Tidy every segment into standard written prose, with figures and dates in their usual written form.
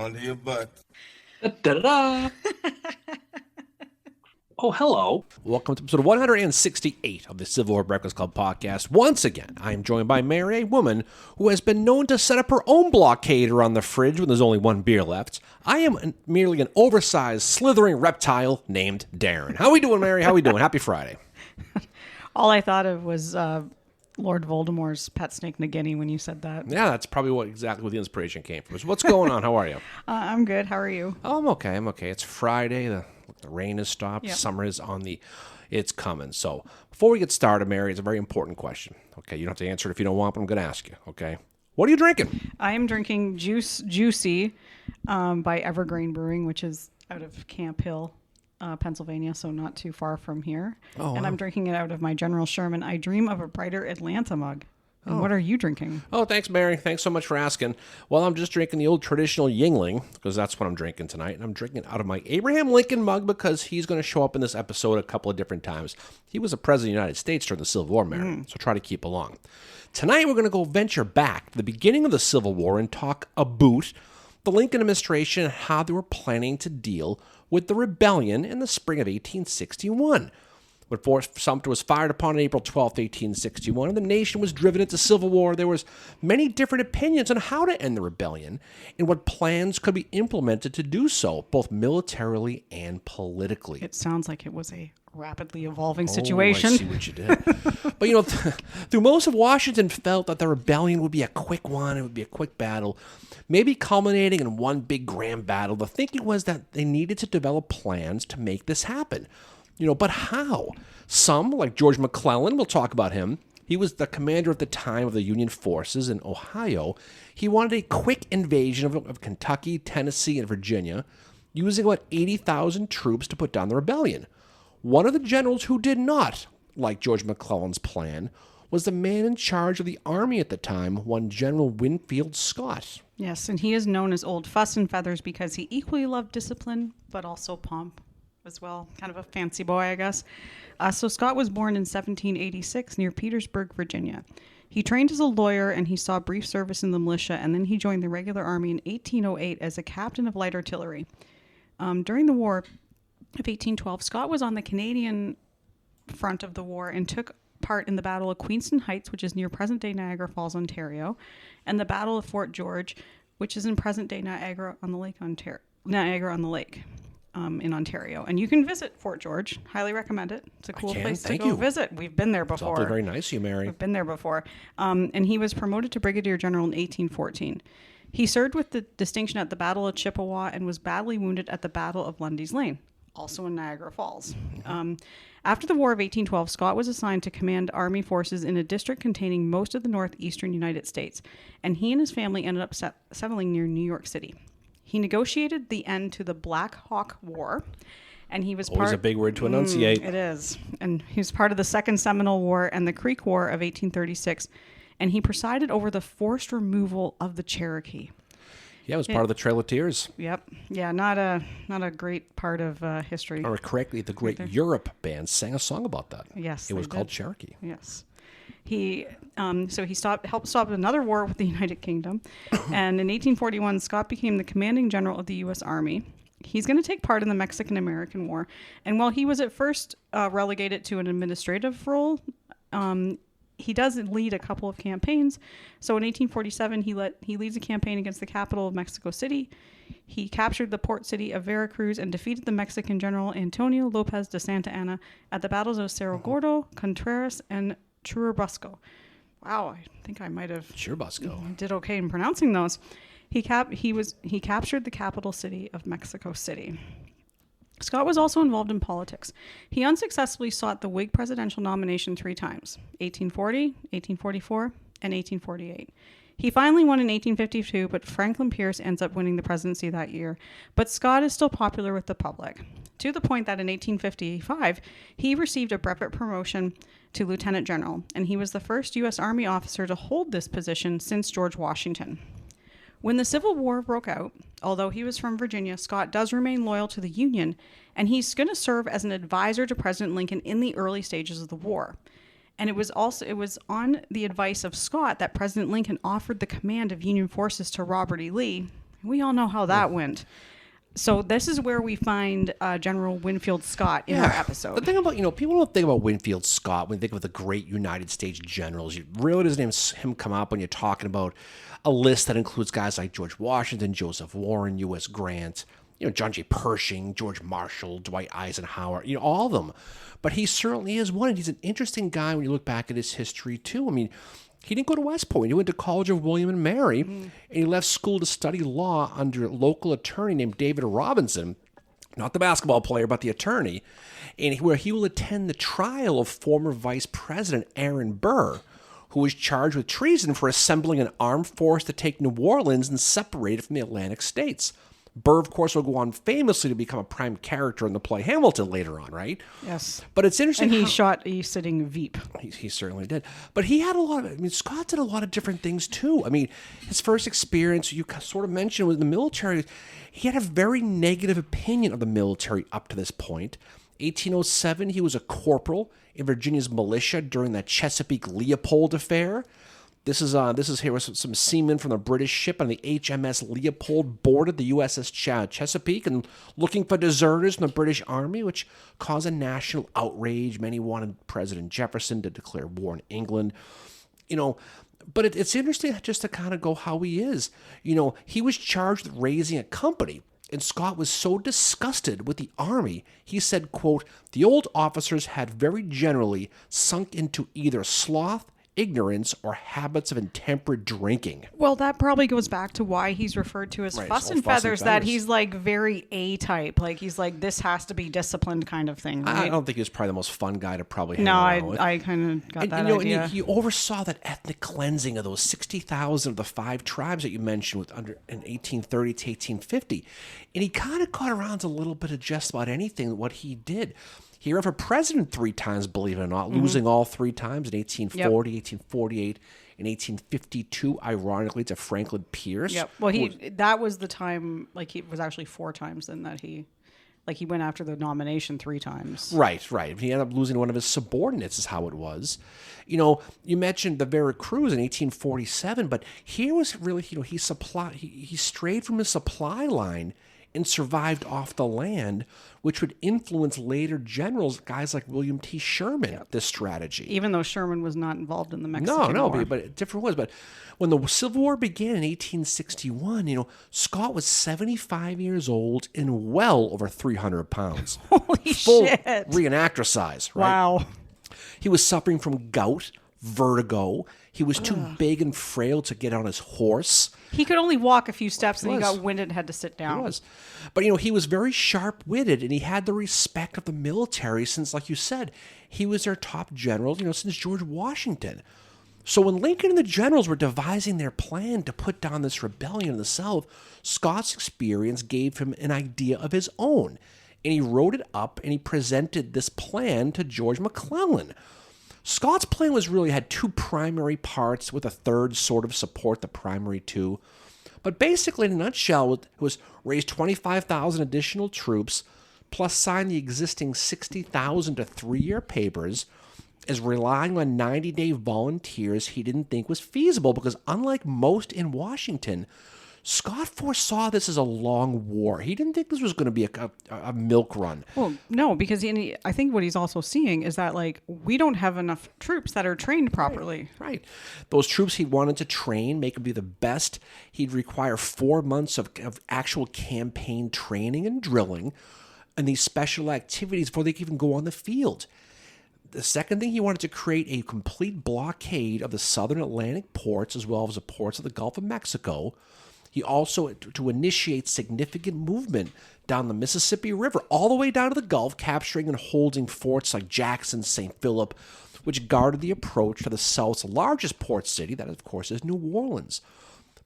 onto your butt. Da-da-da. Oh, hello. Welcome to episode 168 of the Civil War Breakfast Club podcast. Once again, I am joined by Mary, a woman who has been known to set up her own blockade around the fridge when there's only one beer left. I am merely an oversized, slithering reptile named Darren. How we doing, Mary? How we doing? Happy Friday. All I thought of was Lord Voldemort's pet snake Nagini when you said that. Yeah, that's probably exactly where the inspiration came from. So what's going on? How are you? I'm good. How are you? Oh, I'm okay. It's Friday. The rain has stopped. Yep. Summer is it's coming. So before we get started, Mary, it's a very important question. Okay, you don't have to answer it if you don't want, but I'm going to ask you. Okay, what are you drinking? I am drinking Juicy by Evergreen Brewing, which is out of Camp Hill, Pennsylvania, so not too far from here. Oh, and wow. I'm drinking it out of my General Sherman I Dream of a Brighter Atlanta mug. And what are you drinking? Oh, thanks, Mary. Thanks so much for asking. Well, I'm just drinking the old traditional Yingling, because that's what I'm drinking tonight. And I'm drinking it out of my Abraham Lincoln mug because he's going to show up in this episode a couple of different times. He was a president of the United States during the Civil War, Mary, so try to keep along. Tonight, we're going to go venture back to the beginning of the Civil War and talk about the Lincoln administration and how they were planning to deal with the rebellion in the spring of 1861. When Fort Sumter was fired upon on April 12, 1861, and the nation was driven into civil war, there was many different opinions on how to end the rebellion and what plans could be implemented to do so, both militarily and politically. It sounds like it was a rapidly evolving situation. I see what you did. But, through most of Washington felt that the rebellion would be a quick one, it would be a quick battle, maybe culminating in one big grand battle. The thinking was that they needed to develop plans to make this happen. But how? Some, like George McClellan, we'll talk about him. He was the commander at the time of the Union forces in Ohio. He wanted a quick invasion of Kentucky, Tennessee, and Virginia, using about 80,000 troops to put down the rebellion. One of the generals who did not like George McClellan's plan was the man in charge of the army at the time, one General Winfield Scott. Yes, and he is known as Old Fuss and Feathers because he equally loved discipline, but also pomp as well. Kind of a fancy boy, I guess. So Scott was born in 1786 near Petersburg, Virginia. He trained as a lawyer and he saw brief service in the militia, and then he joined the regular army in 1808 as a captain of light artillery. During the War of 1812, Scott was on the Canadian front of the war and took part in the Battle of Queenston Heights, which is near present-day Niagara Falls, Ontario, and the Battle of Fort George, which is in present-day Niagara on the Lake, in Ontario. And you can visit Fort George. Highly recommend it. It's a cool place to go visit. We've been there before. It's very nice of you, Mary. We've been there before. And he was promoted to brigadier general in 1814. He served with the distinction at the Battle of Chippewa and was badly wounded at the Battle of Lundy's Lane, also in Niagara Falls. After the War of 1812, Scott was assigned to command army forces in a district containing most of the northeastern United States, and he and his family ended up settling near New York City. He negotiated the end to the Black Hawk War, and he was Always a big word to enunciate. It is. And he was part of the Second Seminole War and the Creek War of 1836, and he presided over the forced removal of the Cherokee. Yeah, it was part of the Trail of Tears. Yep. Yeah, not a great part of history. Or correctly, the Great Europe band sang a song about that. Yes, it was called Cherokee. Yes. He helped stop another war with the United Kingdom, and in 1841, Scott became the commanding general of the U.S. Army. He's going to take part in the Mexican-American War, and while he was at first relegated to an administrative role, he does lead a couple of campaigns. So in 1847, he leads a campaign against the capital of Mexico City. He captured the port city of Veracruz and defeated the Mexican general Antonio Lopez de Santa Anna at the battles of Cerro Gordo, Contreras, and Churubusco. Wow, I think I might have did okay in pronouncing those. He captured the capital city of Mexico City. Scott was also involved in politics. He unsuccessfully sought the Whig presidential nomination 3 times, 1840, 1844, and 1848. He finally won in 1852, but Franklin Pierce ends up winning the presidency that year. But Scott is still popular with the public, to the point that in 1855, he received a brevet promotion to lieutenant general, and he was the first U.S. Army officer to hold this position since George Washington. When the Civil War broke out, although he was from Virginia, Scott does remain loyal to the Union, and he's going to serve as an advisor to President Lincoln in the early stages of the war. And it was on the advice of Scott that President Lincoln offered the command of Union forces to Robert E. Lee, We all know how that went. So this is where we find General Winfield Scott in our episode. The thing about, people don't think about Winfield Scott when they think of the great United States generals. You really doesn't him come up when you're talking about a list that includes guys like George Washington, Joseph Warren, U.S. Grant, John J. Pershing, George Marshall, Dwight Eisenhower, all of them. But he certainly is one, and he's an interesting guy when you look back at his history, too. I mean, he didn't go to West Point. He went to College of William and Mary, and he left school to study law under a local attorney named David Robinson, not the basketball player, but the attorney, and where he will attend the trial of former Vice President Aaron Burr, who was charged with treason for assembling an armed force to take New Orleans and separate it from the Atlantic states. Burr, of course, will go on famously to become a prime character in the play Hamilton later on, right? Yes. But it's interesting. And he shot a sitting Veep. He certainly did. But he had Scott did a lot of different things, too. I mean, his first experience, you sort of mentioned, with the military, he had a very negative opinion of the military up to this point. 1807, he was a corporal in Virginia's militia during the Chesapeake Leopold affair. This is here with some seamen from the British ship on the HMS Leopold boarded the USS Chesapeake and looking for deserters from the British Army, which caused a national outrage. Many wanted President Jefferson to declare war on England. But it's interesting just to kind of go how he is. He was charged with raising a company, and Scott was so disgusted with the Army, he said, quote, "The old officers had very generally sunk into either sloth, ignorance, or habits of intemperate drinking." Well, that probably goes back to why he's referred to as fuss and feathers, that he's like very A-type. Like he's like, this has to be disciplined kind of thing, right? I don't think he was probably the most fun guy to probably hang No, around with. I kind of got that idea. And he oversaw that ethnic cleansing of those 60,000 of the 5 tribes that you mentioned in 1830 to 1850. And he kind of caught around to a little bit of just about anything what he did. He ran for president 3 times, believe it or not, losing all 3 times in 1840, 1848, and 1852, ironically, to Franklin Pierce. Yep. Well, that was the time, like it was actually 4 times then that he went after the nomination 3 times. Right. He ended up losing one of his subordinates is how it was. You mentioned the Veracruz in 1847, but here was really, he strayed from his supply line and survived off the land, which would influence later generals, guys like William T. Sherman, this strategy. Even though Sherman was not involved in the Mexican War. But different was. But when the Civil War began in 1861, Scott was 75 years old and well over 300 pounds. Holy Full shit. reenactor size, right? Wow. He was suffering from gout, vertigo. He was too big and frail to get on his horse. He could only walk a few steps and he got winded and had to sit down. He was. But, he was very sharp-witted, and he had the respect of the military since, like you said, he was their top general, since George Washington. So when Lincoln and the generals were devising their plan to put down this rebellion in the South, Scott's experience gave him an idea of his own, and he wrote it up, and he presented this plan to George McClellan. Scott's plan had 2 primary parts with a third sort of support the primary 2. But basically, in a nutshell, it was raise 25,000 additional troops, plus sign the existing 60,000 to 3-year papers, as relying on 90-day volunteers he didn't think was feasible because unlike most in Washington, Scott foresaw this as a long war. He didn't think this was going to be a milk run. Well, no, because I think what he's also seeing is that, we don't have enough troops that are trained properly. Right. Those troops he wanted to train, make them be the best, he'd require 4 months of actual campaign training and drilling and these special activities before they could even go on the field. The second thing, he wanted to create a complete blockade of the southern Atlantic ports as well as the ports of the Gulf of Mexico. He also, to initiate significant movement down the Mississippi River, all the way down to the Gulf, capturing and holding forts like Jackson, St. Philip, which guarded the approach to the South's largest port city, that of course is New Orleans.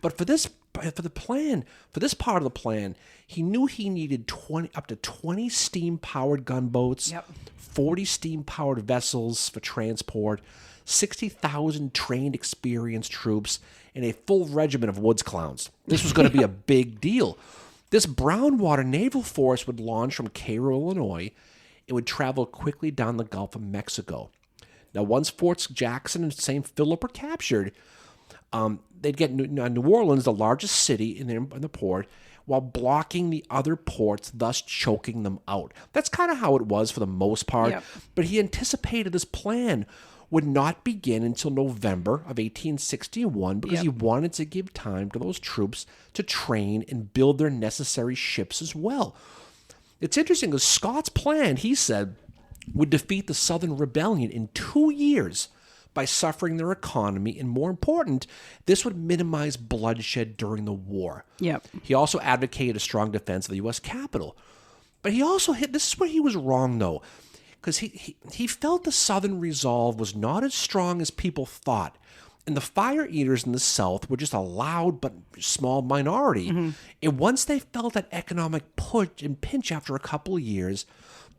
But for this part of the plan, he knew he needed up to 20 steam-powered gunboats, 40 steam-powered vessels for transport, 60,000 trained, experienced troops, and a full regiment of woods clowns. This was going to be a big deal. This brownwater naval force would launch from Cairo, Illinois. It would travel quickly down the Gulf of Mexico. Now, once Forts Jackson and St. Philip were captured, they'd get New Orleans, the largest city in the port, while blocking the other ports, thus choking them out. That's kind of how it was for the most part. Yep. But he anticipated this plan would not begin until November of 1861 because he wanted to give time to those troops to train and build their necessary ships as well. It's interesting because Scott's plan, he said, would defeat the Southern Rebellion in 2 years by suffering their economy, and more important, this would minimize bloodshed during the war. Yep. He also advocated a strong defense of the U.S. Capitol. But he also this is where he was wrong, though, because he felt the Southern resolve was not as strong as people thought. And the fire eaters in the South were just a loud but small minority. And once they felt that economic push and pinch after a couple of years,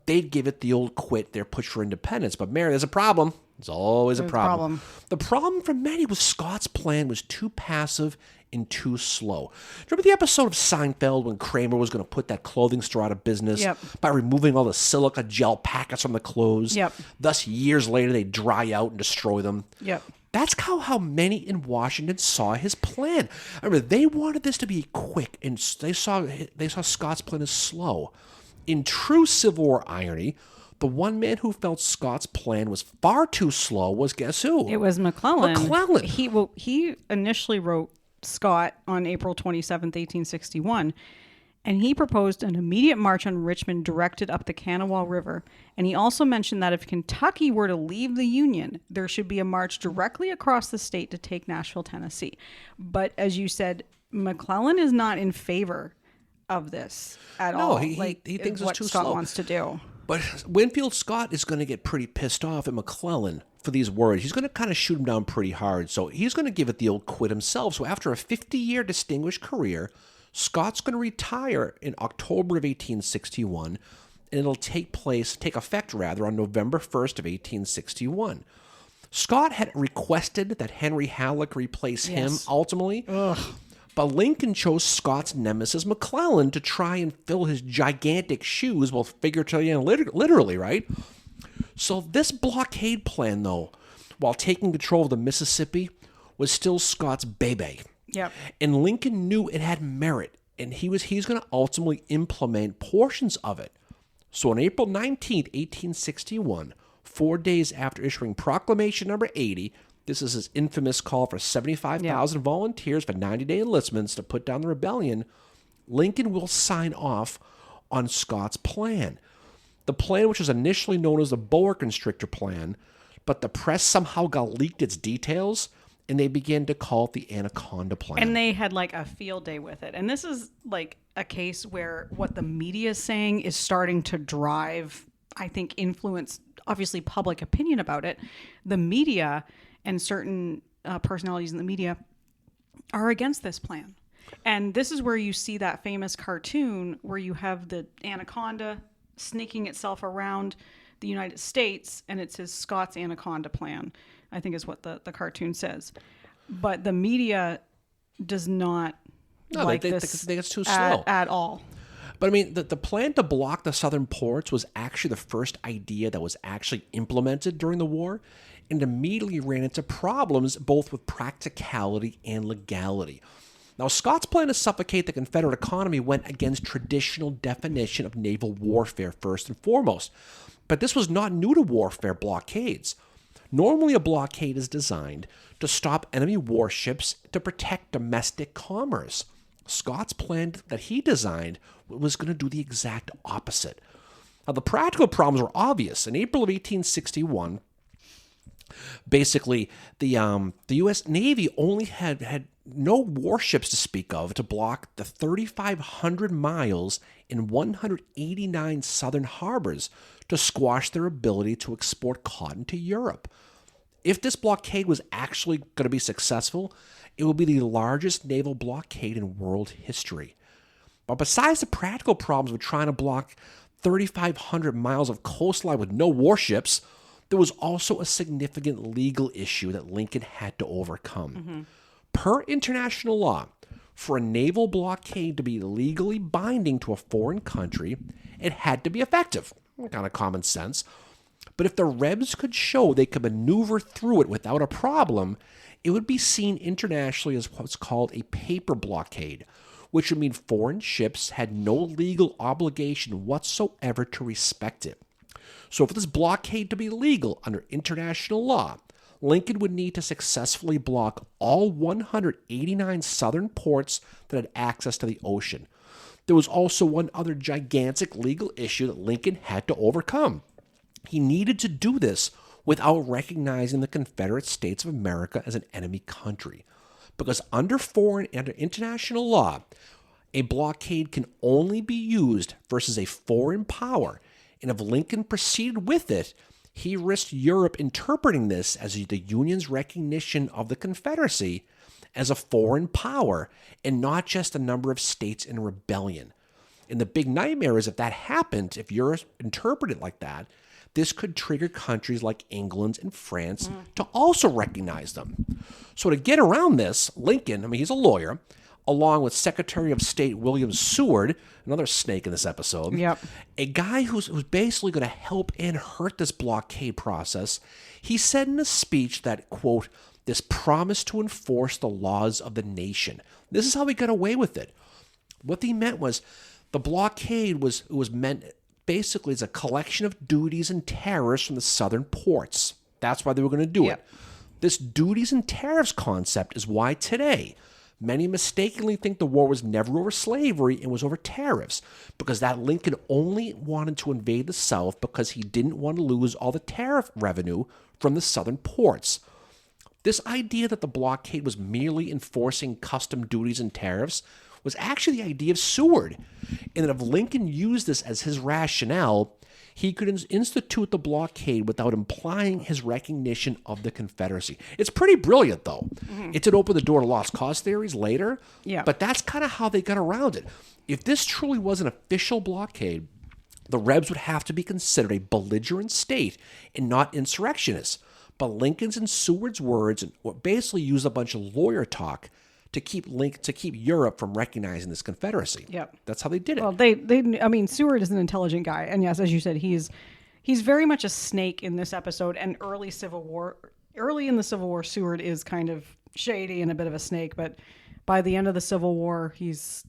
they'd give it the old quit, their push for independence. But Mary, there's a problem. There's always a problem. The problem for many was Scott's plan was too passive and too slow. Remember the episode of Seinfeld when Kramer was going to put that clothing store out of business by removing all the silica gel packets from the clothes? Thus, years later, they dry out and destroy them. That's how many in Washington saw his plan. I remember they wanted this to be quick, and they saw Scott's plan as slow. In true Civil War irony, the one man who felt Scott's plan was far too slow was, guess who? It was McClellan. McClellan. He initially wrote Scott on April 27th, 1861, and he proposed an immediate march on Richmond directed up the Kanawha River. And he also mentioned that if Kentucky were to leave the Union, there should be a march directly across the state to take Nashville, Tennessee. But as you said, McClellan is not in favor of this at all. He thinks it's too Scott slow. wants to do. But Winfield Scott is going to get pretty pissed off at McClellan for these words. He's going to kind of shoot him down pretty hard. So he's going to give it the old quit himself. So after a 50-year distinguished career, Scott's going to retire in October of 1861, and it'll take effect on November 1st of 1861. Scott had requested that Henry Halleck replace him ultimately. But Lincoln chose Scott's nemesis, McClellan, to try and fill his gigantic shoes, both figuratively and literally, right? So this blockade plan, though, while taking control of the Mississippi, was still Scott's baby. And Lincoln knew it had merit, and he's going to ultimately implement portions of it. So on April 19th, 1861, 4 days after issuing Proclamation Number 80, this is his infamous call for 75,000 volunteers for 90-day enlistments to put down the rebellion, Lincoln will sign off on Scott's plan. The plan, which was initially known as the Boa Constrictor Plan, but the press somehow got leaked its details, and they began to call it the Anaconda Plan. And they had like a field day with it. And this is like a case where what the media is saying is starting to drive, I think, influence, obviously, public opinion about it. The media and certain personalities in the media are against this plan. And this is where you see that famous cartoon where you have the anaconda sneaking itself around the United States, and it says Scott's Anaconda Plan, I think is what the cartoon says. But the media does not they think it's too slow. At all. But I mean, the plan to block the southern ports was actually the first idea that was actually implemented during the war, and immediately ran into problems both with practicality and legality. Now, Scott's plan to suffocate the Confederate economy went against traditional definition of naval warfare first and foremost. But this was not new to warfare blockades. Normally, a blockade is designed to stop enemy warships to protect domestic commerce. Scott's plan that he designed was going to do the exact opposite. Now, the practical problems were obvious. In April of 1861, basically, the U.S. Navy only had no warships to speak of to block the 3,500 miles in 189 southern harbors to squash their ability to export cotton to Europe. If this blockade was actually going to be successful, it will be the largest naval blockade in world history. But besides the practical problems with trying to block 3,500 miles of coastline with no warships, there was also a significant legal issue that Lincoln had to overcome. Per international law, for a naval blockade to be legally binding to a foreign country, it had to be effective. Kind of common sense. But if the Rebs could show they could maneuver through it without a problem, it would be seen internationally as what's called a paper blockade, which would mean foreign ships had no legal obligation whatsoever to respect it. So for this blockade to be legal under international law, Lincoln would need to successfully block all 189 southern ports that had access to the ocean. There was also one other gigantic legal issue that Lincoln had to overcome. He needed to do this without recognizing the Confederate States of America as an enemy country. Because under foreign and international law, a blockade can only be used versus a foreign power. And if Lincoln proceeded with it, he risked Europe interpreting this as the Union's recognition of the Confederacy as a foreign power and not just a number of states in rebellion. And the big nightmare is if that happened, if Europe interpreted it like that, this could trigger countries like England and France to also recognize them. So to get around this, Lincoln, he's a lawyer, along with Secretary of State William Seward, another snake in this episode, a guy who's basically going to help and hurt this blockade process, he said in a speech that, quote, this promise to enforce the laws of the nation. This is how he got away with it. What he meant was the blockade was meant basically as a collection of duties and tariffs from the southern ports. That's why they were going to do it. This duties and tariffs concept is why today many mistakenly think the war was never over slavery and was over tariffs, because that Lincoln only wanted to invade the South because he didn't want to lose all the tariff revenue from the southern ports. This idea that the blockade was merely enforcing custom duties and tariffs was actually the idea of Seward, and that if Lincoln used this as his rationale, he could institute the blockade without implying his recognition of the Confederacy. It's pretty brilliant, though. It did open the door to lost cause theories later, but that's kind of how they got around it. If this truly was an official blockade, the Rebs would have to be considered a belligerent state and not insurrectionists. But Lincoln's and Seward's words basically used a bunch of lawyer talk to keep Europe from recognizing this Confederacy. That's how they did it. Well, Seward is an intelligent guy, and yes, as you said, he's very much a snake in this episode. And early in the Civil War, Seward is kind of shady and a bit of a snake, but by the end of the Civil War, he's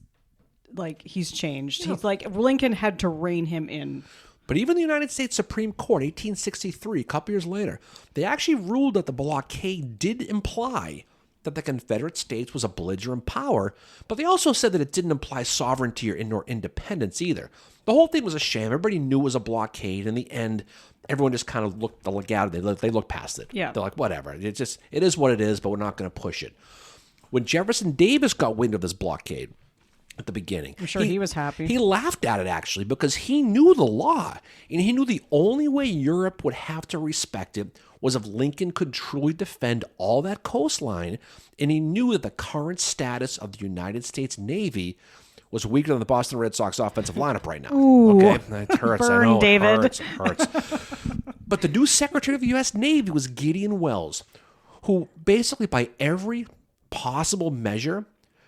changed. He's like Lincoln had to rein him in. But even the United States Supreme Court, 1863, a couple years later, they actually ruled that the blockade did imply that the Confederate States was a belligerent power, but they also said that it didn't imply sovereignty or independence either. The whole thing was a sham. Everybody knew it was a blockade. In the end, everyone just kind of looked the legality. They looked past it. They're like, whatever. It is what it is, but we're not going to push it. When Jefferson Davis got wind of this blockade at the beginning, I'm sure he was happy. He laughed at it, actually, because he knew the law, and he knew the only way Europe would have to respect it was if Lincoln could truly defend all that coastline, and he knew that the current status of the United States Navy was weaker than the Boston Red Sox offensive lineup right now. Ooh, okay, it hurts. Burn, I know, David. It hurts. But the new Secretary of the U.S. Navy was Gideon Welles, who basically, by every possible measure,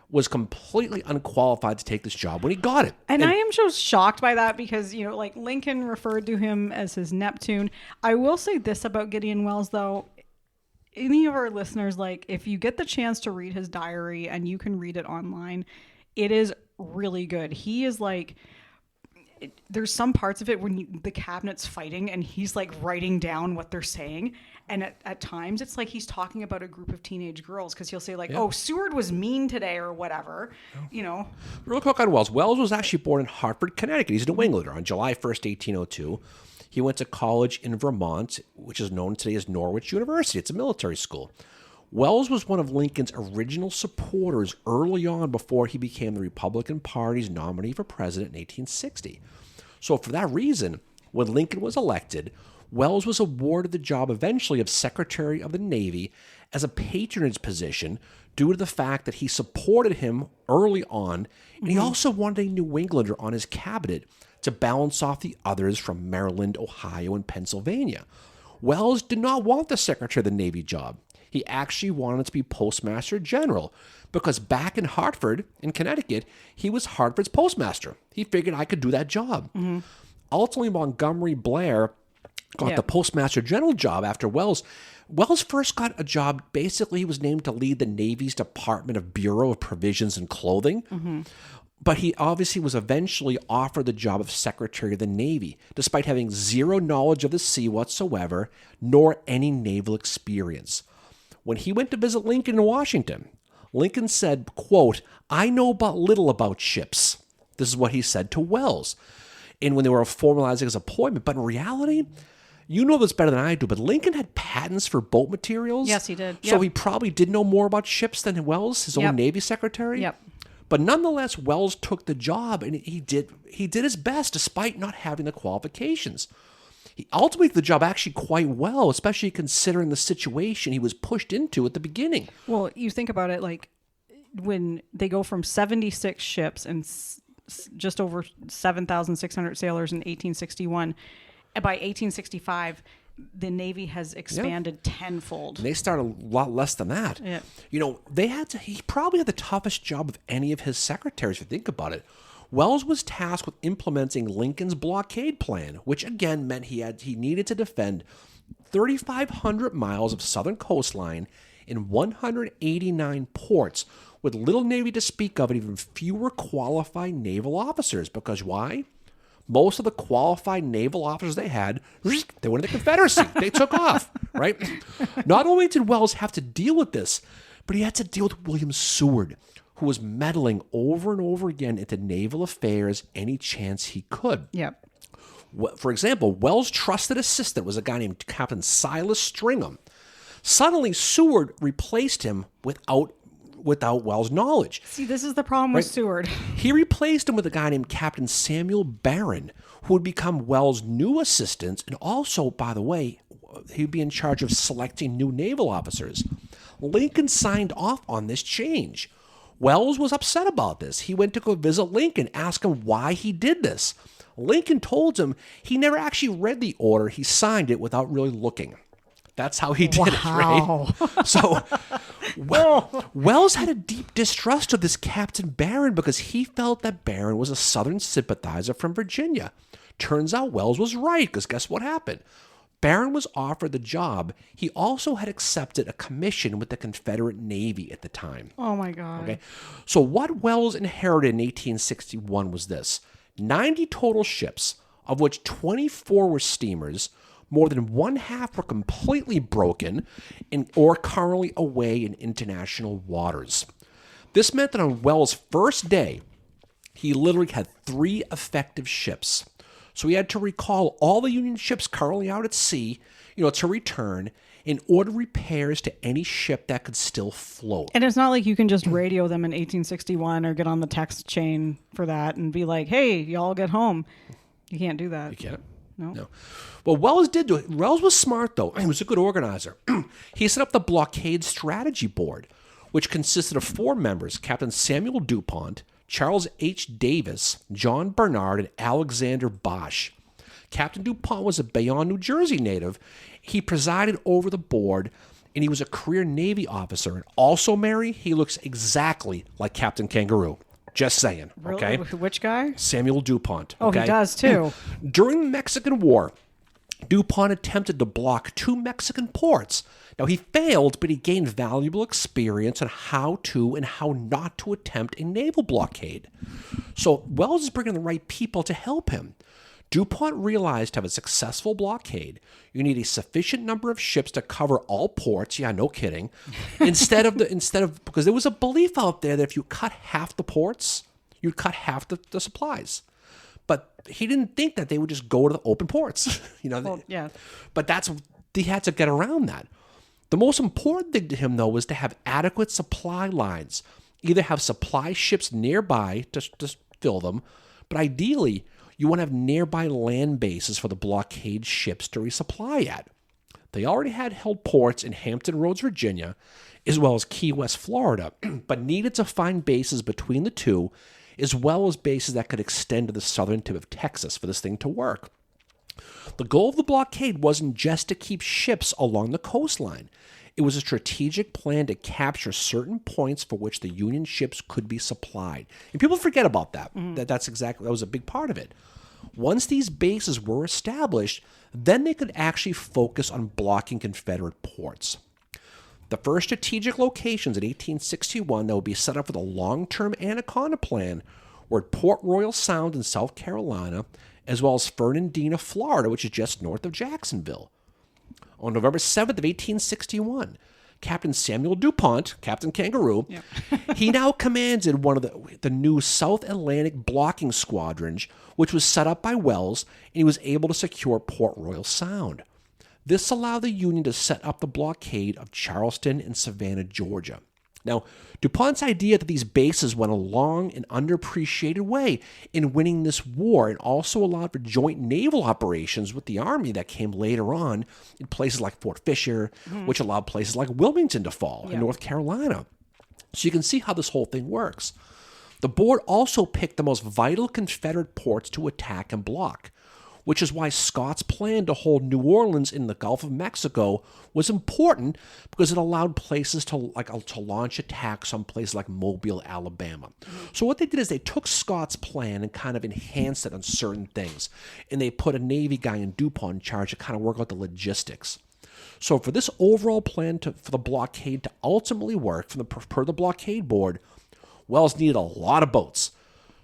was completely unqualified to take this job when he got it. And I am so shocked by that because, Lincoln referred to him as his Neptune. I will say this about Gideon Welles, though. Any of our listeners, if you get the chance to read his diary, and you can read it online, it is really good. He is there's some parts of it when the cabinet's fighting and he's writing down what they're saying. And at times it's like he's talking about a group of teenage girls, because he'll say oh, Seward was mean today or whatever, Real quick on Welles. Welles was actually born in Hartford, Connecticut. He's a New Englander on July 1st, 1802. He went to college in Vermont, which is known today as Norwich University. It's a military school. Welles was one of Lincoln's original supporters early on before he became the Republican Party's nominee for president in 1860. So for that reason, when Lincoln was elected, Welles was awarded the job eventually of Secretary of the Navy as a patronage position due to the fact that he supported him early on, and he also wanted a New Englander on his cabinet to balance off the others from Maryland, Ohio, and Pennsylvania. Welles did not want the Secretary of the Navy job. He actually wanted to be Postmaster General because back in Hartford, in Connecticut, he was Hartford's postmaster. He figured I could do that job. Ultimately, Montgomery Blair got the Postmaster General job after Welles. Wells first got a job. Basically, he was named to lead the Navy's Department of Bureau of Provisions and Clothing. But he obviously was eventually offered the job of Secretary of the Navy, despite having zero knowledge of the sea whatsoever, nor any naval experience. When he went to visit Lincoln in Washington, Lincoln said, quote, "I know but little about ships." This is what he said to Wells. And when they were formalizing his appointment, but in reality, you know this better than I do, but Lincoln had patents for boat materials. Yes, he did. So he probably did know more about ships than Wells, his own Navy secretary. Yep. But nonetheless, Wells took the job, and he did his best despite not having the qualifications. He ultimately did the job actually quite well, especially considering the situation he was pushed into at the beginning. Well, you think about it, like when they go from 76 ships and just over 7,600 sailors in 1861, and by 1865, the Navy has expanded tenfold. And they started a lot less than that. Yeah. You know, he probably had the toughest job of any of his secretaries, if you think about it. Wells was tasked with implementing Lincoln's Blockade Plan, which again meant he needed to defend 3,500 miles of southern coastline in 189 ports, with little Navy to speak of and even fewer qualified naval officers. Because why? Most of the qualified naval officers they had, they went to the Confederacy. They took off, right? Not only did Wells have to deal with this, but he had to deal with William Seward, who was meddling over and over again into naval affairs any chance he could. Yep. For example, Wells' trusted assistant was a guy named Captain Silas Stringham. Suddenly, Seward replaced him without Wells' knowledge. See, this is the problem with Seward. He replaced him with a guy named Captain Samuel Barron, who would become Wells' new assistant, and also, by the way, he'd be in charge of selecting new naval officers. Lincoln signed off on this change. Wells was upset about this. He went to go visit Lincoln, ask him why he did this. Lincoln told him he never actually read the order. He signed it without really looking. That's how he did it, right? So Wells had a deep distrust of this Captain Barron because he felt that Barron was a Southern sympathizer from Virginia. Turns out Wells was right, because guess what happened? Barron was offered the job. He also had accepted a commission with the Confederate Navy at the time. Oh, my God. Okay, so what Wells inherited in 1861 was this: 90 total ships, of which 24 were steamers. More than one half were completely broken or currently away in international waters. This meant that on Wells' first day, he literally had 3 effective ships. So he had to recall all the Union ships currently out at sea, to return and order repairs to any ship that could still float. And it's not like you can just radio them in 1861 or get on the text chain for that and be like, hey, y'all get home. You can't do that. You can't? No. Well, Wells did do it. Wells was smart, though. He was a good organizer. He set up the Blockade Strategy Board, which consisted of 4 members: Captain Samuel DuPont, Charles H. Davis, John Bernard, and Alexander Bosch. Captain DuPont was a Bayonne, New Jersey native. He presided over the board, and he was a career Navy officer. And also, Mary, he looks exactly like Captain Kangaroo. Just saying, okay? Really? Which guy? Samuel DuPont. Oh, okay? he does, too. During the Mexican War, DuPont attempted to block 2 Mexican ports. Now, he failed, but he gained valuable experience on how to and how not to attempt a naval blockade. So Wells is bringing the right people to help him. DuPont realized to have a successful blockade, you need a sufficient number of ships to cover all ports. Yeah, no kidding. Instead of because there was a belief out there that if you cut half the ports, you'd cut half the supplies. But he didn't think that they would just go to the open ports. Well, yeah. But he had to get around that. The most important thing to him, though, was to have adequate supply lines. Either have supply ships nearby to fill them, but ideally, you want to have nearby land bases for the blockade ships to resupply at. They already had held ports in Hampton Roads, Virginia, as well as Key West, Florida, but needed to find bases between the two, as well as bases that could extend to the southern tip of Texas for this thing to work. The goal of the blockade wasn't just to keep ships along the coastline. It was a strategic plan to capture certain points for which the Union ships could be supplied. And people forget about that. That was a big part of it. Once these bases were established, then they could actually focus on blocking Confederate ports. The first strategic locations in 1861 that would be set up for the long-term Anaconda Plan were at Port Royal Sound in South Carolina, as well as Fernandina, Florida, which is just north of Jacksonville. On November 7th of 1861, Captain Samuel DuPont, Captain Kangaroo, he now commanded one of the new South Atlantic blocking squadrons, which was set up by Wells, and he was able to secure Port Royal Sound. This allowed the Union to set up the blockade of Charleston and Savannah, Georgia. Now, DuPont's idea that these bases went a long and underappreciated way in winning this war and also allowed for joint naval operations with the Army that came later on in places like Fort Fisher, which allowed places like Wilmington to fall in North Carolina. So you can see how this whole thing works. The board also picked the most vital Confederate ports to attack and block, which is why Scott's plan to hold New Orleans in the Gulf of Mexico was important because it allowed places to launch attacks on places like Mobile, Alabama. So what they did is they took Scott's plan and kind of enhanced it on certain things, and they put a Navy guy in DuPont in charge to kind of work out the logistics. So for this overall plan for the blockade to ultimately work, per the blockade board, Wells needed a lot of boats.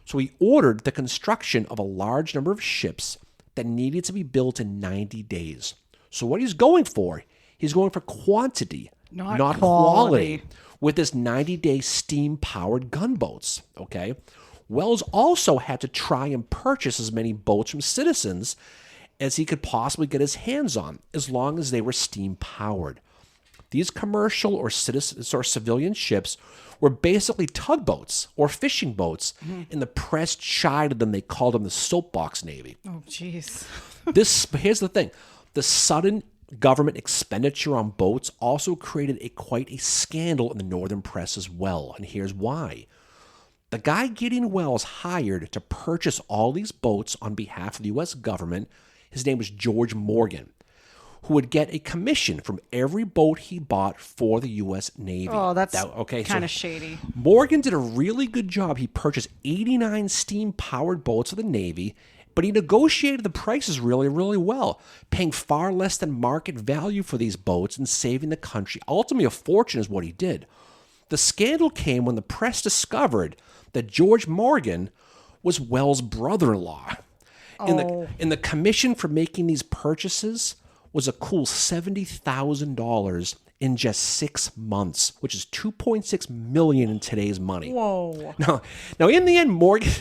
So he ordered the construction of a large number of ships that needed to be built in 90 days. So what he's going for quantity, not quality, with this 90-day steam-powered gunboats, okay? Wells also had to try and purchase as many boats from citizens as he could possibly get his hands on, as long as they were steam-powered. These commercial or civilian ships were basically tugboats or fishing boats, and the press chided them. They called them the soapbox navy. Oh, jeez. Here's the thing. The sudden government expenditure on boats also created quite a scandal in the northern press as well, and here's why. The guy Gideon Wells hired to purchase all these boats on behalf of the U.S. government, his name was George Morgan, who would get a commission from every boat he bought for the U.S. Navy. Oh, that's kind of shady. Morgan did a really good job. He purchased 89 steam-powered boats for the Navy, but he negotiated the prices really, really well, paying far less than market value for these boats and saving the country. Ultimately, a fortune is what he did. The scandal came when the press discovered that George Morgan was Wells' brother-in-law. And the commission for making these purchases was a cool $70,000 in just 6 months, which is $2.6 million in today's money. Whoa! Now, in the end, Morgan.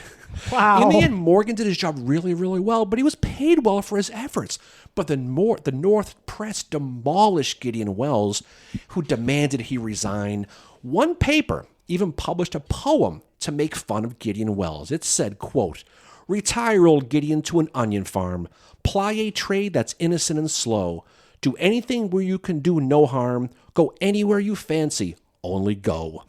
Wow. In the end, Morgan did his job really, really well, but he was paid well for his efforts. But the North press demolished Gideon Wells, who demanded he resign. One paper even published a poem to make fun of Gideon Wells. It said, quote, "Retire, old Gideon, to an onion farm. Ply a trade that's innocent and slow. Do anything where you can do no harm. Go anywhere you fancy. Only go."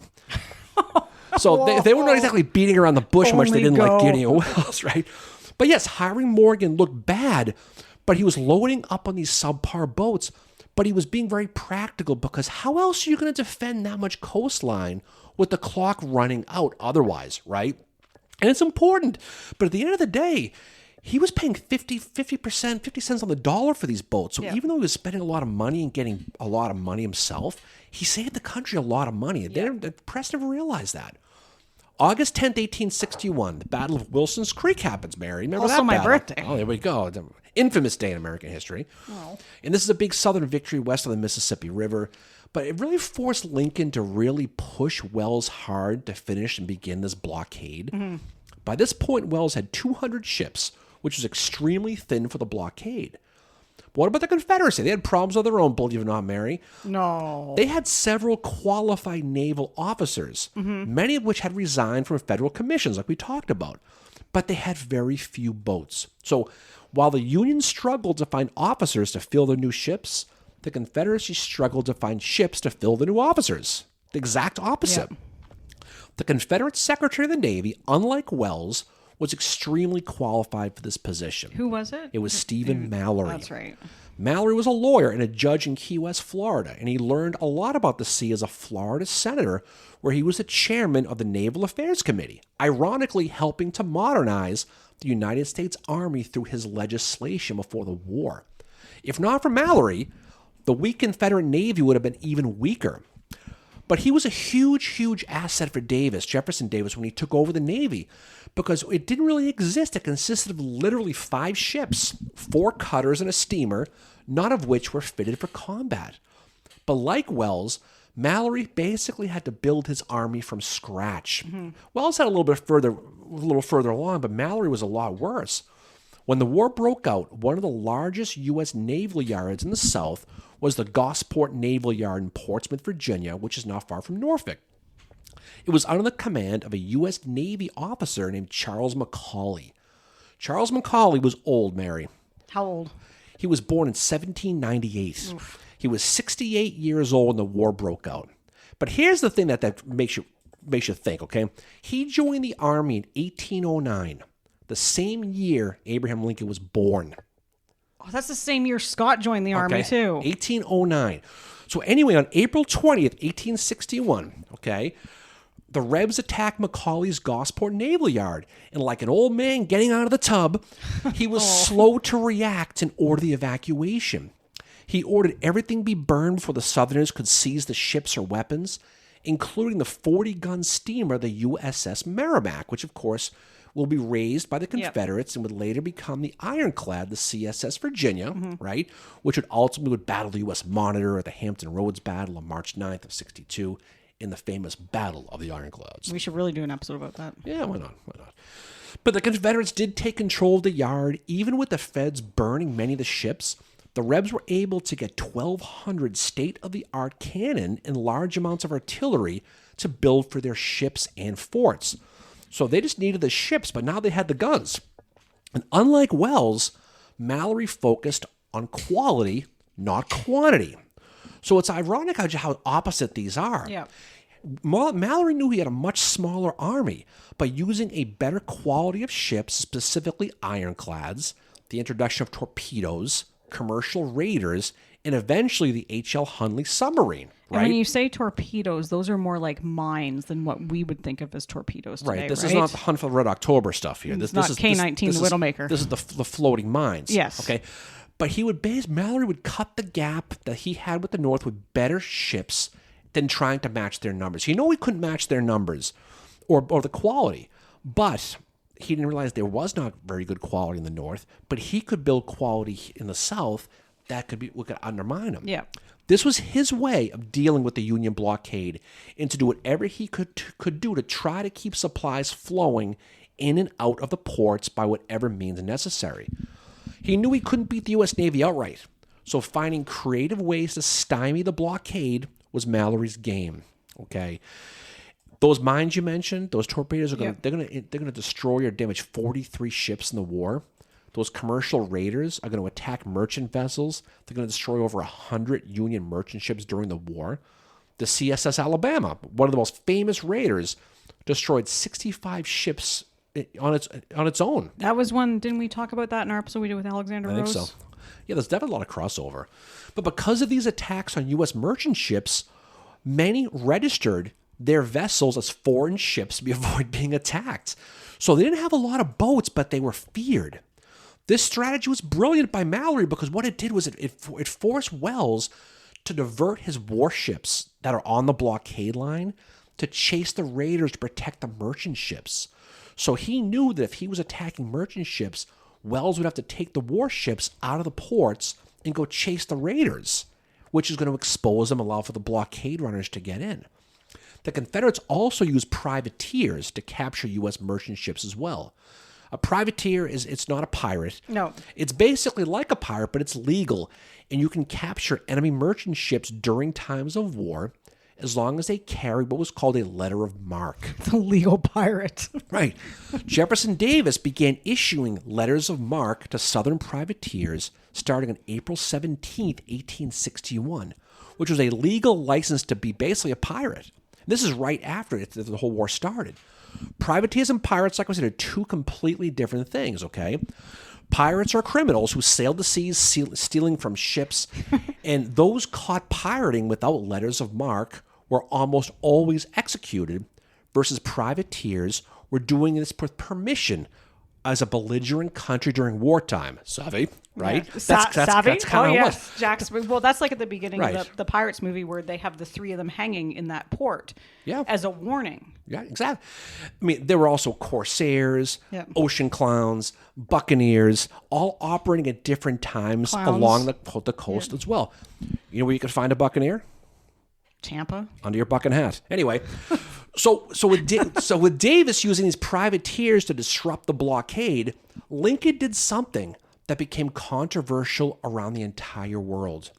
So they were not exactly beating around the bush much. They didn't like Gideon Wells, right? But yes, hiring Morgan looked bad, but he was loading up on these subpar boats, but he was being very practical because how else are you going to defend that much coastline with the clock running out otherwise, right? And it's important. But at the end of the day, he was paying 50 cents on the dollar for these boats. So even though he was spending a lot of money and getting a lot of money himself, he saved the country a lot of money. The press never realized that. August 10th, 1861, the Battle of Wilson's Creek happens, Mary. Remember also that my battle? birthday. Oh, there we go. The infamous day in American history. Oh. And this is a big Southern victory west of the Mississippi River. But it really forced Lincoln to really push Wells hard to finish and begin this blockade. Mm-hmm. By this point, Wells had 200 ships, which was extremely thin for the blockade. What about the Confederacy? They had problems of their own, believe it or not, Mary. No. They had several qualified naval officers, many of which had resigned from federal commissions, like we talked about. But they had very few boats. So while the Union struggled to find officers to fill their new ships, the Confederacy struggled to find ships to fill the new officers. The exact opposite. Yep. The Confederate Secretary of the Navy, unlike Wells, was extremely qualified for this position. Who was it? It was Stephen Mallory. That's right. Mallory was a lawyer and a judge in Key West, Florida, and he learned a lot about the sea as a Florida senator, where he was the chairman of the Naval Affairs Committee, ironically helping to modernize the United States Army through his legislation before the war. If not for Mallory, the weak Confederate Navy would have been even weaker. But he was a huge, huge asset for Davis, Jefferson Davis, when he took over the Navy, because it didn't really exist. It consisted of literally 5 ships, 4 cutters, and a steamer, none of which were fitted for combat. But like Wells, Mallory basically had to build his army from scratch. Wells had a little further along, but Mallory was a lot worse. When the war broke out, one of the largest U.S. naval yards in the South was the Gosport Naval Yard in Portsmouth, Virginia, which is not far from Norfolk. It was under the command of a U.S. Navy officer named Charles Macaulay. Charles Macaulay was old, Mary. How old? He was born in 1798. Oof. He was 68 years old when the war broke out. But here's the thing that makes you think, okay? He joined the Army in 1809, the same year Abraham Lincoln was born. Oh, that's the same year Scott joined the Army, too. 1809. So anyway, on April 20th, 1861, okay, the Rebs attacked Macaulay's Gosport Naval Yard. And like an old man getting out of the tub, he was slow to react and order the evacuation. He ordered everything be burned before the Southerners could seize the ships or weapons, including the 40-gun steamer, the USS Merrimack, which, of course, will be raised by the Confederates and would later become the ironclad, the CSS Virginia, right, which would ultimately battle the U.S. Monitor at the Hampton Roads Battle on March 9th of 62 in the famous Battle of the Ironclads. We should really do an episode about that. Yeah, why not? But the Confederates did take control of the yard. Even with the Feds burning many of the ships, the Rebs were able to get 1,200 state-of-the-art cannon and large amounts of artillery to build for their ships and forts. So they just needed the ships, but now they had the guns. And unlike Wells, Mallory focused on quality, not quantity. So it's ironic how opposite these are. Yeah. Mallory knew he had a much smaller army, but using a better quality of ships, specifically ironclads, the introduction of torpedoes, commercial raiders, and eventually the H.L. Hunley submarine. Right? And when you say torpedoes, those are more like mines than what we would think of as torpedoes today, right? This is not the Hunt for the Red October stuff here. This not is K-19, the Widowmaker. This is the floating mines. Yes. Okay. But Mallory would cut the gap that he had with the North with better ships than trying to match their numbers. He couldn't match their numbers or the quality, but he didn't realize there was not very good quality in the North, but he could build quality in the South that could undermine him. Yeah. This was his way of dealing with the Union blockade, and to do whatever he could do to try to keep supplies flowing in and out of the ports by whatever means necessary. He knew he couldn't beat the U.S. Navy outright, so finding creative ways to stymie the blockade was Mallory's game. Okay, those mines you mentioned, those torpedoes they're gonna destroy or damage 43 ships in the war. Those commercial raiders are going to attack merchant vessels. They're going to destroy over 100 Union merchant ships during the war. The CSS Alabama, one of the most famous raiders, destroyed 65 ships on its own. That was one. Didn't we talk about that in our episode we did with Alexander Rose? I think so. Yeah, there's definitely a lot of crossover. But because of these attacks on U.S. merchant ships, many registered their vessels as foreign ships to avoid being attacked. So they didn't have a lot of boats, but they were feared. This strategy was brilliant by Mallory because what it did was it forced Wells to divert his warships that are on the blockade line to chase the raiders to protect the merchant ships. So he knew that if he was attacking merchant ships, Wells would have to take the warships out of the ports and go chase the raiders, which is going to expose them, allow for the blockade runners to get in. The Confederates also used privateers to capture U.S. merchant ships as well. A privateer it's not a pirate. No. It's basically like a pirate, but it's legal. And you can capture enemy merchant ships during times of war as long as they carry what was called a letter of marque. The legal pirate. Right. Jefferson Davis began issuing letters of marque to Southern privateers starting on April 17th, 1861, which was a legal license to be basically a pirate. This is right after the whole war started. Privateers and pirates, like I said, are two completely different things, okay? Pirates are criminals who sailed the seas stealing from ships, and those caught pirating without letters of marque were almost always executed, versus privateers were doing this with permission as a belligerent country during wartime. Savvy, right? Yeah. That's Savvy? kind of yes. Jack's. Well, that's like at the beginning Right. of the Pirates movie where they have the three of them hanging in that port as a warning. Yeah, exactly. I mean, there were also corsairs, Yeah. ocean clowns, buccaneers, all operating at different times Clowns. along the coast as well. You know where you could find a buccaneer? Tampa. Under your bucking hat. Anyway, so with Davis using these privateers to disrupt the blockade, Lincoln did something that became controversial around the entire world.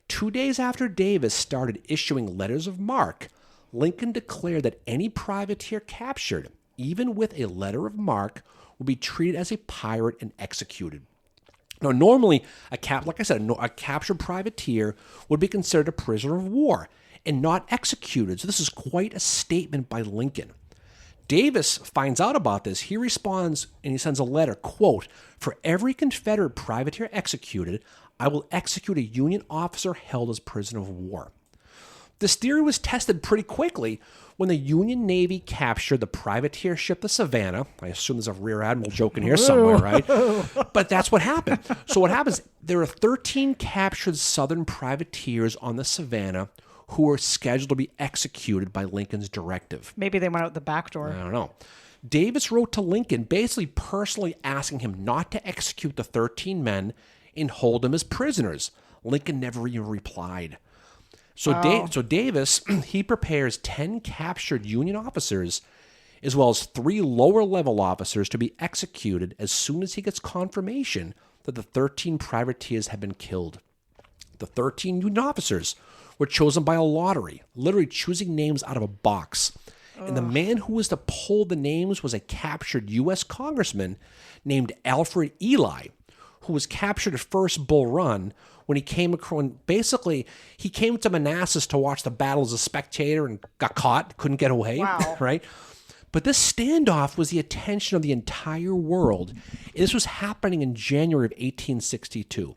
2 days after Davis started issuing letters of marque, Lincoln declared that any privateer captured, even with a letter of marque, would be treated as a pirate and executed. Now, normally, a captured privateer would be considered a prisoner of war and not executed. So this is quite a statement by Lincoln. Davis finds out about this. He responds and he sends a letter, quote, "For every Confederate privateer executed, I will execute a Union officer held as prisoner of war." This theory was tested pretty quickly when the Union Navy captured the privateer ship the Savannah. I assume there's a Rear Admiral joke in here somewhere, right? But that's what happened. So what happens, there are 13 captured Southern privateers on the Savannah who were scheduled to be executed by Lincoln's directive. Maybe they went out the back door. I don't know. Davis wrote to Lincoln basically personally asking him not to execute the 13 men and hold them as prisoners. Lincoln never even replied. So Davis, he prepares 10 captured Union officers as well as 3 lower-level officers to be executed as soon as he gets confirmation that the 13 privateers had been killed. The 13 Union officers were chosen by a lottery, literally choosing names out of a box. And the man who was to pull the names was a captured U.S. congressman named Alfred Ely, who was captured at First Bull Run when he came across. Basically, he came to Manassas to watch the battle as a spectator and got caught, couldn't get away, Wow. right? But this standoff was the attention of the entire world. And this was happening in January of 1862.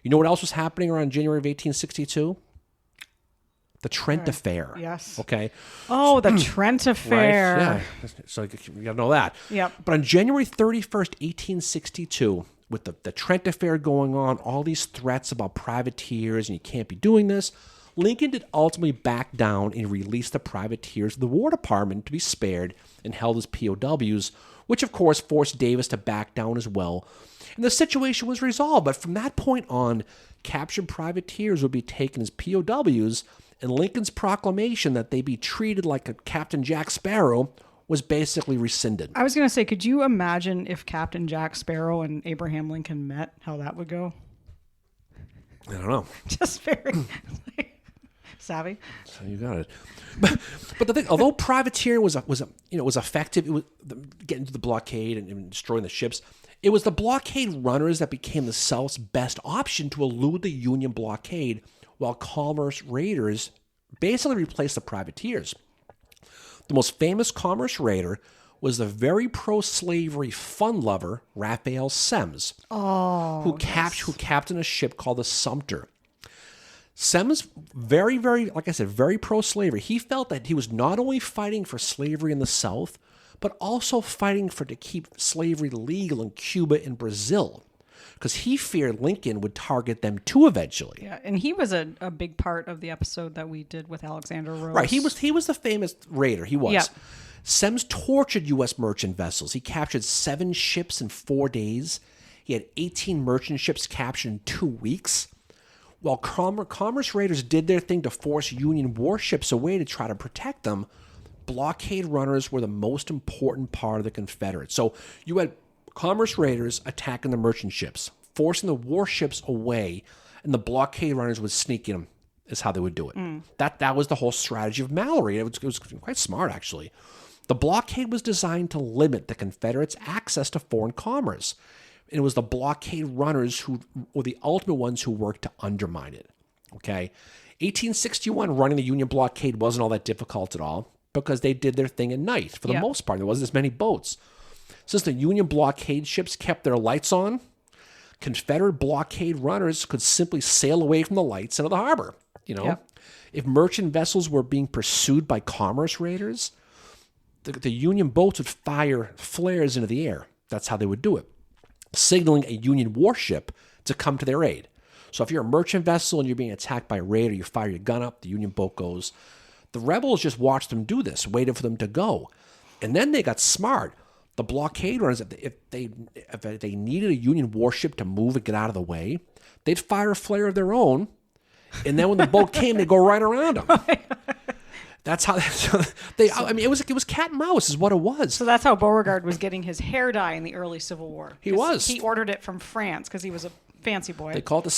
You know what else was happening around January of 1862? The Trent Affair. Yes. Okay. Oh, the Trent Affair. Right? Yeah. So you got to know that. Yep. But on January 31st, 1862, with the Trent Affair going on, all these threats about privateers and you can't be doing this, Lincoln did ultimately back down and release the privateers of the War Department to be spared and held as POWs, which of course forced Davis to back down as well. And the situation was resolved. But from that point on, captured privateers would be taken as POWs, and Lincoln's proclamation that they be treated like a Captain Jack Sparrow was basically rescinded. I was going to say, could you imagine if Captain Jack Sparrow and Abraham Lincoln met, how that would go? I don't know. Just very savvy. So you got it. But the thing, although privateering was effective, it was getting to the blockade and destroying the ships. It was the blockade runners that became the South's best option to elude the Union blockade, while commerce raiders basically replaced the privateers. The most famous commerce raider was the very pro-slavery fun lover Raphael Semmes, who captained a ship called the Sumter. Semmes, very, very, like I said, very pro-slavery. He felt that he was not only fighting for slavery in the South, but also fighting to keep slavery legal in Cuba and Brazil, because he feared Lincoln would target them too eventually. Yeah, and he was a big part of the episode that we did with Alexander Rose. Right, he was the famous raider. He was. Yeah. Semmes tortured U.S. merchant vessels. He captured 7 ships in 4 days. He had 18 merchant ships captured in 2 weeks. While commerce raiders did their thing to force Union warships away to try to protect them, blockade runners were the most important part of the Confederates. So you had commerce raiders attacking the merchant ships, forcing the warships away, and the blockade runners would sneak in them, is how they would do it. That was the whole strategy of Mallory. It was quite smart, actually. The blockade was designed to limit the Confederates' access to foreign commerce. And it was the blockade runners who were the ultimate ones who worked to undermine it. Okay? 1861, running the Union blockade wasn't all that difficult at all because they did their thing at night for the most part. There wasn't as many boats. Since the Union blockade ships kept their lights on, Confederate blockade runners could simply sail away from the lights into the harbor. If merchant vessels were being pursued by commerce raiders, the Union boats would fire flares into the air. That's how they would do it, signaling a Union warship to come to their aid. So if you're a merchant vessel and you're being attacked by a raid or you fire your gun up, the Union boat goes. The rebels just watched them do this, waited for them to go. And then they got smart. The blockade runners, if they needed a Union warship to move and get out of the way, they'd fire a flare of their own. And then when the boat came, they'd go right around them. That's how it was cat and mouse is what it was. So that's how Beauregard was getting his hair dye in the early Civil War. He was. He ordered it from France because he was a fancy boy. They called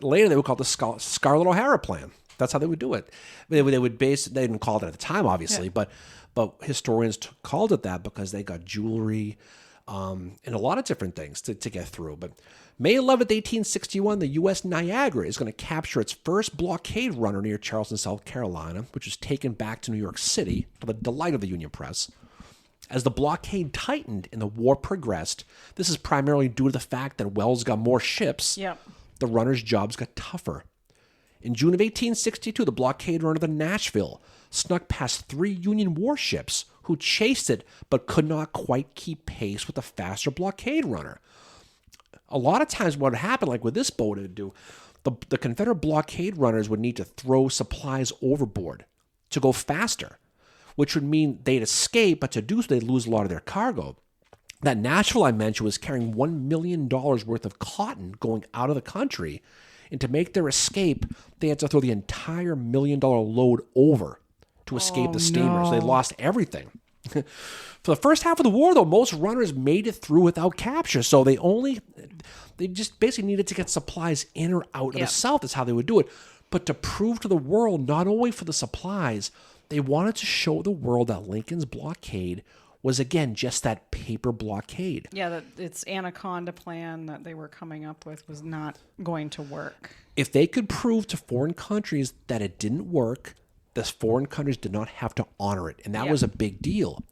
later they would call it the Scarlet O'Hara plan. That's how they would do it. They didn't call it at the time, obviously, but historians called it that because they got jewelry and a lot of different things to get through. But May 11th, 1861, the U.S. Niagara is going to capture its first blockade runner near Charleston, South Carolina, which was taken back to New York City to the delight of the Union press. As the blockade tightened and the war progressed, this is primarily due to the fact that Wells got more ships. Yep. The runners' jobs got tougher. In June of 1862, the blockade runner the Nashville snuck past 3 Union warships who chased it but could not quite keep pace with the faster blockade runner. A lot of times what would happen, like with this boat, it would do, the Confederate blockade runners would need to throw supplies overboard to go faster, which would mean they'd escape, but to do so they'd lose a lot of their cargo. That Nashville I mentioned was carrying $1 million worth of cotton going out of the country, and to make their escape, they had to throw the entire $1 million load over to escape the steamers. No. They lost everything. For the first half of the war, though, most runners made it through without capture, so they just basically needed to get supplies in or out of the South. That's how they would do it. But to prove to the world, not only for the supplies, they wanted to show the world that Lincoln's blockade was, again, just that paper blockade. Yeah, that its Anaconda Plan that they were coming up with was not going to work. If they could prove to foreign countries that it didn't work, the foreign countries did not have to honor it, and that was a big deal.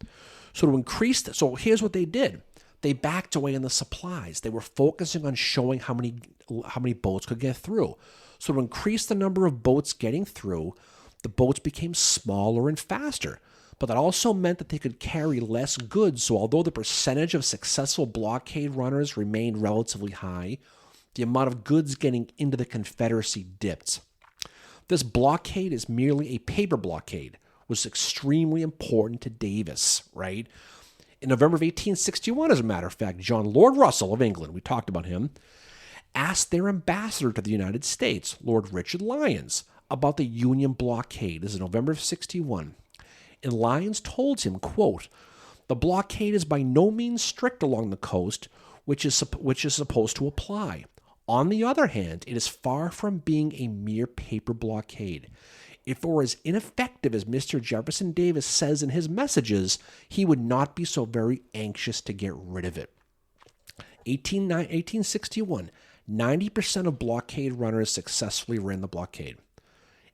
So to increase so here's what they did. They backed away on the supplies. They were focusing on showing how many boats could get through. So to increase the number of boats getting through, the boats became smaller and faster. But that also meant that they could carry less goods. So although the percentage of successful blockade runners remained relatively high, the amount of goods getting into the Confederacy dipped. This blockade is merely a paper blockade, was extremely important to Davis, right? In November of 1861, as a matter of fact, John Lord Russell of England, we talked about him, asked their ambassador to the United States, Lord Richard Lyons, about the Union blockade. This is November of 61. And Lyons told him, quote, "The blockade is by no means strict along the coast, which is supposed to apply. On the other hand, it is far from being a mere paper blockade. If it were as ineffective as Mr. Jefferson Davis says in his messages, he would not be so very anxious to get rid of it." 1861, 90% of blockade runners successfully ran the blockade.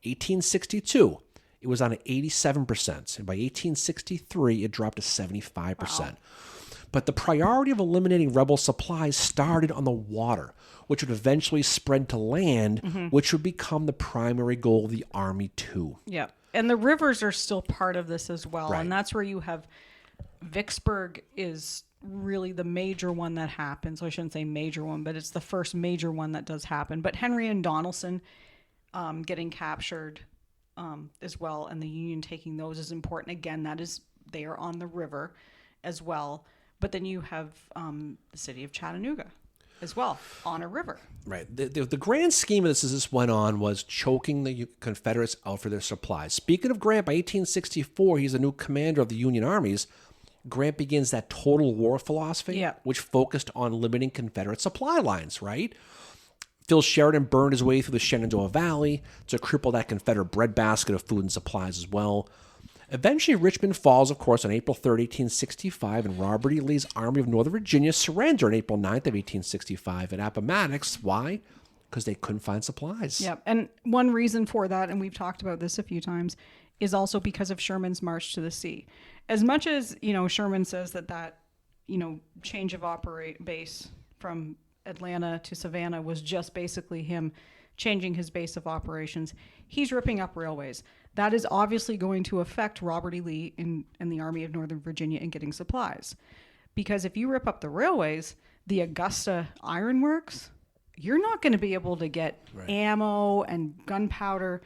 1862, it was on at 87%, and by 1863, it dropped to 75%. Wow. But the priority of eliminating rebel supplies started on the water, which would eventually spread to land, which would become the primary goal of the Army too. Yeah, and the rivers are still part of this as well, right. And that's where you have Vicksburg is really the major one that happens. I shouldn't say major one, but it's the first major one that does happen. But Henry and Donelson getting captured as well, and the Union taking those is important. Again, they are on the river as well. But then you have the city of Chattanooga as well on a river. Right. The grand scheme of this as this went on was choking the Confederates out for their supplies. Speaking of Grant, by 1864, he's a new commander of the Union armies. Grant begins that total war philosophy, which focused on limiting Confederate supply lines, right? Phil Sheridan burned his way through the Shenandoah Valley to cripple that Confederate breadbasket of food and supplies as well. Eventually, Richmond falls, of course, on April 3rd, 1865, and Robert E. Lee's Army of Northern Virginia surrendered on April 9th of 1865 at Appomattox. Why? Because they couldn't find supplies. Yep, and one reason for that, and we've talked about this a few times, is also because of Sherman's march to the sea. As much as, Sherman says that change of base from Atlanta to Savannah was just basically him changing his base of operations, he's ripping up railways. That is obviously going to affect Robert E. Lee and the Army of Northern Virginia in getting supplies. because if you rip up the railways, the Augusta Iron Works, you're not going to be able to get ammo and gunpowder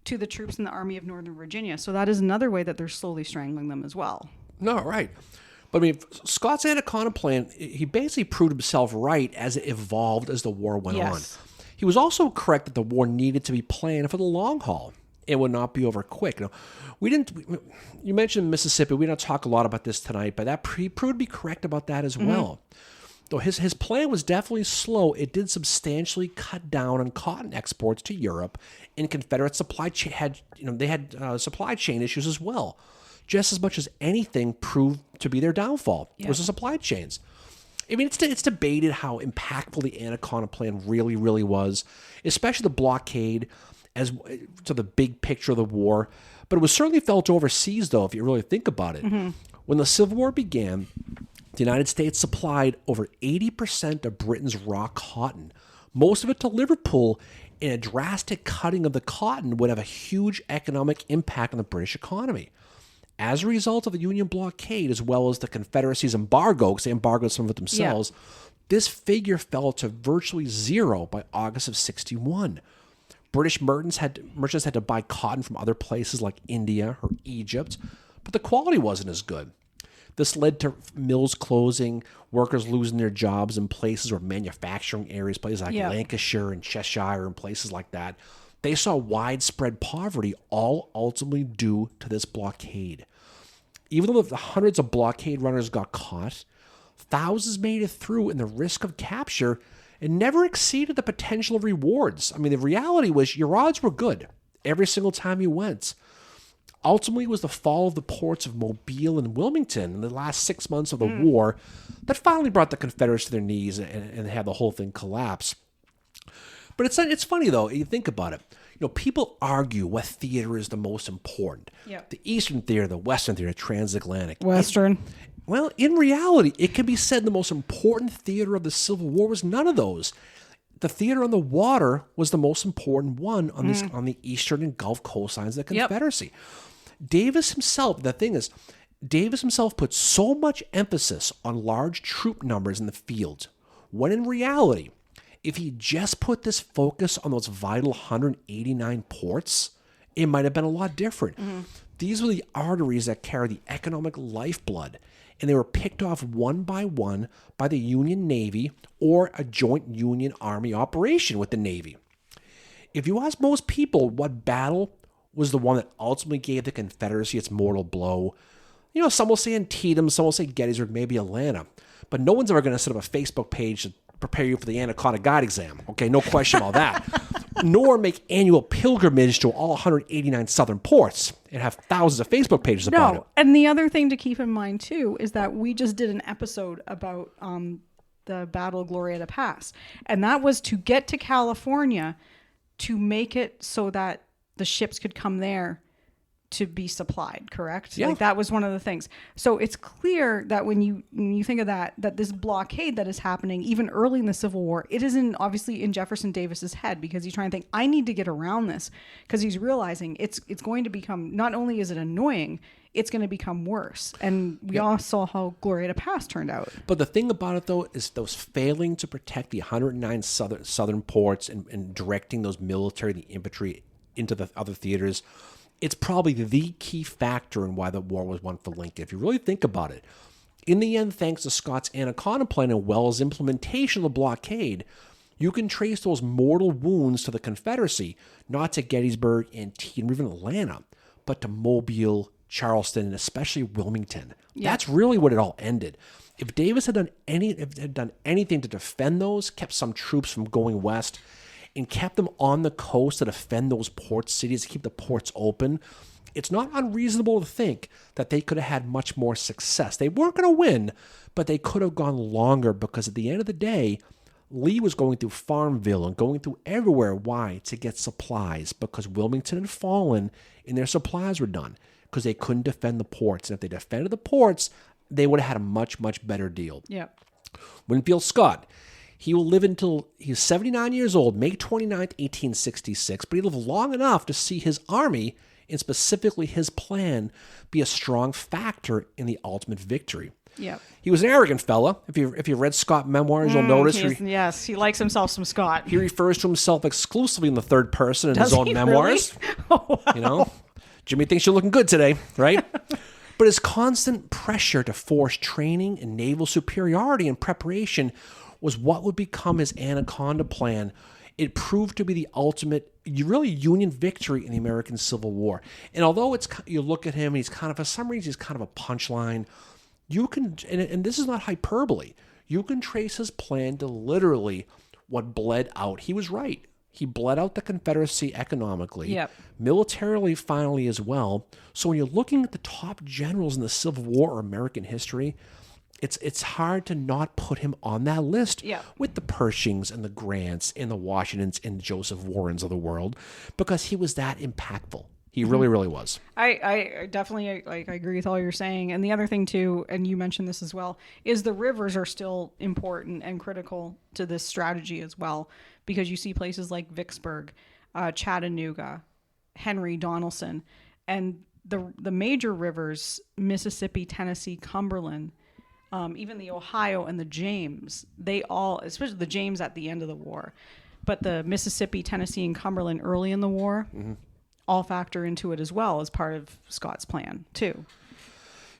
to the troops in the Army of Northern Virginia. So that is another way that they're slowly strangling them as well. No, right. But I mean, Scott's Anaconda Plan, he basically proved himself right as it evolved as the war went on. He was also correct that the war needed to be planned for the long haul. It would not be over quick. You mentioned Mississippi. We don't talk a lot about this tonight, but that proved to be correct about that as well. Though his plan was definitely slow, it did substantially cut down on cotton exports to Europe, and Confederate supply chain had supply chain issues as well. Just as much as anything proved to be their downfall was the supply chains. I mean, it's debated how impactful the Anaconda Plan really, really was, especially the blockade as to the big picture of the war. But it was certainly felt overseas, though, if you really think about it. When the Civil War began, the United States supplied over 80% of Britain's raw cotton, most of it to Liverpool, and a drastic cutting of the cotton would have a huge economic impact on the British economy. As a result of the Union blockade, as well as the Confederacy's embargo, because they embargoed some of it themselves, this figure fell to virtually zero by August of 1961. British merchants had to buy cotton from other places like India or Egypt, but the quality wasn't as good. This led to mills closing, workers losing their jobs in places where manufacturing areas, places like Lancashire and Cheshire and places like that. They saw widespread poverty, all ultimately due to this blockade. Even though the hundreds of blockade runners got caught, thousands made it through, and the risk of capture it never exceeded the potential rewards. I mean, the reality was your odds were good every single time you went. Ultimately, it was the fall of the ports of Mobile and Wilmington in the last 6 months of the war that finally brought the Confederates to their knees and had the whole thing collapse. But it's funny, though, you think about it. You know, people argue what theater is the most important. The Eastern theater, the Western theater, transatlantic. Western. Well, in reality, it can be said the most important theater of the Civil War was none of those. The theater on the water was the most important one on the eastern and Gulf coastlines of the Confederacy. Davis himself put so much emphasis on large troop numbers in the field, when in reality, if he just put this focus on those vital 189 ports, it might have been a lot different. These were the arteries that carry the economic lifeblood, and they were picked off one by one by the Union Navy or a joint Union Army operation with the Navy. If you ask most people what battle was the one that ultimately gave the Confederacy its mortal blow, you know, some will say Antietam, some will say Gettysburg, maybe Atlanta, but no one's ever going to set up a Facebook page to prepare you for the Anaconda Guide exam. Okay, no question about that. Nor make annual pilgrimage to all 189 southern ports and have thousands of Facebook pages about it. And the other thing to keep in mind, too, is that we just did an episode about the Battle of Glorieta Pass. And that was to get to California to make it so that the ships could come there to be supplied, correct? Yeah. Like that was one of the things. So it's clear that when you think of that this blockade that is happening even early in the Civil War, it is obviously in Jefferson Davis's head, because he's trying to think, I need to get around this, because he's realizing it's going to become, not only is it annoying, it's going to become worse. And we all saw how Glorieta Pass turned out. But the thing about it, though, is those failing to protect the 109 southern ports and directing those military, the infantry into the other theaters, it's probably the key factor in why the war was won for Lincoln. If you really think about it, in the end, thanks to Scott's Anaconda Plan and Wells' implementation of the blockade, you can trace those mortal wounds to the Confederacy, not to Gettysburg, Antietam, or even Atlanta, but to Mobile, Charleston, and especially Wilmington. That's really what it all ended. If Davis had done anything to defend those, kept some troops from going west, and kept them on the coast to defend those port cities, to keep the ports open, it's not unreasonable to think that they could have had much more success. They weren't going to win, but they could have gone longer, because at the end of the day, Lee was going through Farmville and going through everywhere. Why? To get supplies, because Wilmington had fallen and their supplies were done, because they couldn't defend the ports. And if they defended the ports, they would have had a much, much better deal. Winfield Scott, he will live until he's 79 years old, May 29th, 1866, but he lived long enough to see his army and specifically his plan, be a strong factor in the ultimate victory. Yeah. He was an arrogant fella. If you read Scott memoirs, you'll notice Yes, he likes himself some Scott. he refers to himself exclusively in the third person in his own memoirs. Really? Oh, wow. You know, Jimmy thinks you're looking good today, right? But his constant pressure to force training and naval superiority and preparation was what would become his Anaconda Plan. It proved to be the ultimate, really, Union victory in the American Civil War. And although you look at him, and he's kind of, for some reason, he's kind of a punchline. You can, and this is not hyperbole, you can trace his plan to literally what bled out. He was right. He bled out the Confederacy economically, militarily finally as well. So when you're looking at the top generals in the Civil War or American history, it's hard to not put him on that list with the Pershings and the Grants and the Washingtons and Joseph Warrens of the world, because he was that impactful. He really, really was. I definitely I agree with all you're saying. And the other thing too, and you mentioned this as well, is the rivers are still important and critical to this strategy as well, because you see places like Vicksburg, Chattanooga, Henry, Donelson, and the major rivers, Mississippi, Tennessee, Cumberland, even the Ohio and the James, they all, especially the James at the end of the war, but the Mississippi, Tennessee, and Cumberland early in the war, all factor into it as well as part of Scott's plan too.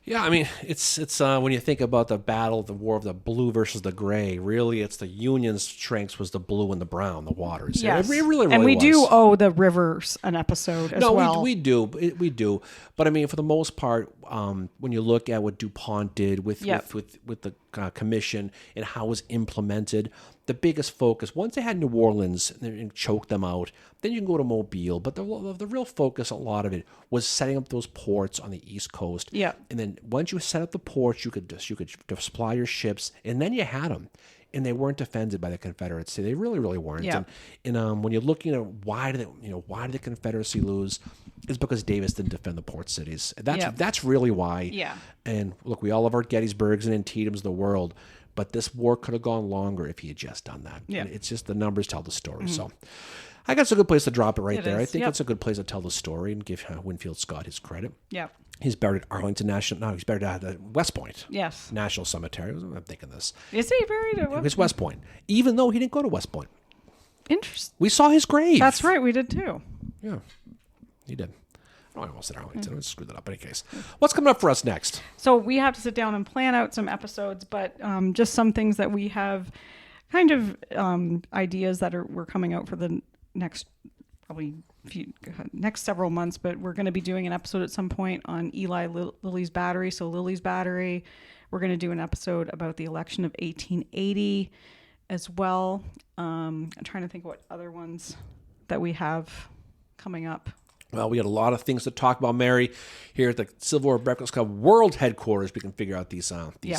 Yeah, I mean, it's when you think about the battle, the war of the blue versus the gray, really it's the Union's strengths was the blue and the brown, the waters. Yes. It really and we was. do owe the rivers an episode as well. No, we do. But I mean, for the most part, when you look at what DuPont did with the commission and how it was implemented, the biggest focus, once they had New Orleans and choked them out, then you can go to Mobile. But the real focus, a lot of it, was setting up those ports on the East Coast. Yeah. And then once you set up the ports, you could supply your ships, and then you had them. And they weren't defended by the Confederacy. They really, really weren't. Yeah. And when you're looking at why did the Confederacy lose, it's because Davis didn't defend the port cities. That's really why. Yeah. And look, we all love our Gettysburgs and Antietam's of the world, but this war could have gone longer if he had just done that. Yeah. And it's just the numbers tell the story. So I guess it's a good place to drop it right there. Is. I think it's a good place to tell the story and give Winfield Scott his credit. Yeah. He's buried at Arlington National. No, he's buried at West Point. Yes. National Cemetery. I'm thinking this. Is he buried at West Point? It's West Point, even though he didn't go to West Point. Interesting. We saw his grave. That's right. We did too. Yeah, he did. Oh, I almost said Arlington. I screwed that up. In any case, what's coming up for us next? So we have to sit down and plan out some episodes, but just some things that we have kind of ideas that we're coming out for the next next several months, but we're going to be doing an episode at some point on Eli Lilly's Battery. So Lilly's Battery, we're going to do an episode about the election of 1880 as well. I'm trying to think what other ones that we have coming up. Well, we had a lot of things to talk about, Mary, here at the Civil War Breakfast Club World Headquarters. We can figure out these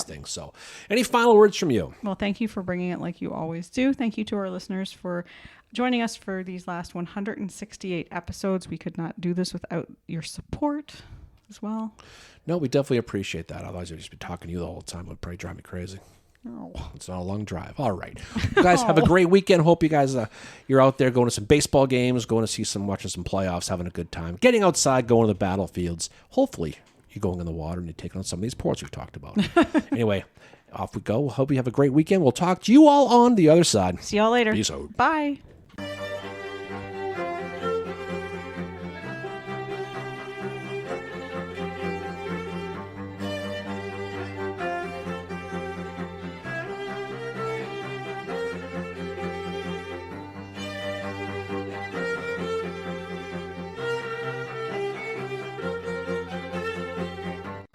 things. So any final words from you? Well, thank you for bringing it like you always do. Thank you to our listeners for joining us for these last 168 episodes. We could not do this without your support as well. No, we definitely appreciate that. Otherwise, I'd just be talking to you the whole time. It would probably drive me crazy. Oh. It's not a long drive. All right. You guys have a great weekend. Hope you guys, you're out there going to some baseball games, watching some playoffs, having a good time, getting outside, going to the battlefields. Hopefully, you're going in the water and you're taking on some of these ports we've talked about. Anyway, off we go. Hope you have a great weekend. We'll talk to you all on the other side. See y'all later. Peace out. Bye.